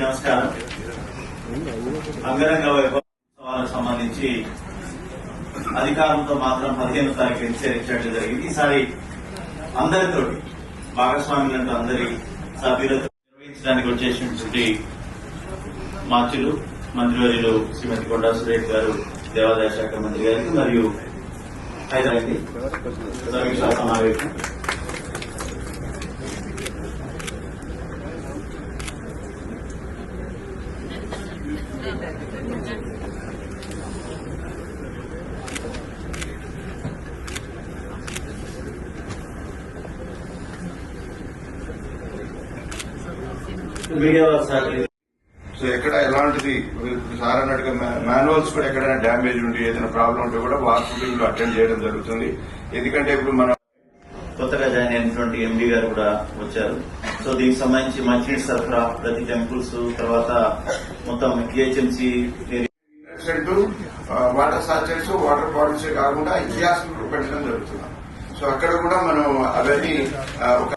నమస్కారం. అంగరంగ వైభవాలకు సంబంధించి అధికారంతో మాత్రం 15వ తారీఖు నిశ్చయించడం జరిగింది. ఈసారి అందరితో భాగస్వాములంటూ అందరి సభ్యులతో నిర్వహించడానికి వచ్చేసినటువంటి మార్చులు మంత్రివర్యులు శ్రీమతి కొండా సురేఖ్ గారు, దేవాదాయ శాఖ మంత్రి గారికి మరియు సమీక్షా సమావేశం మీడియా సో ఎక్కడ ఎలాంటిది సార్ అన్నట్టుగా మాన్యువల్స్ కూడా ఎక్కడైనా డ్యామేజ్ ఉండి ఏదైనా ప్రాబ్లం ఉంటే కూడా వార్షిప్ అటెండ్ చేయడం జరుగుతుంది. ఎందుకంటే ఇప్పుడు మన కొత్తగా జాయిన్ అయినటువంటి ఎండీ గారు కూడా వచ్చారు. సో దీనికి సంబంధించి మంచినీటి సరఫరా ప్రతి టెంపుల్స్, తర్వాత మొత్తం GHMC water sachets, water bottles కాకుండా గ్యాస్ పెట్టడం జరుగుతుంది. సో అక్కడ కూడా మనం అవన్నీ ఒక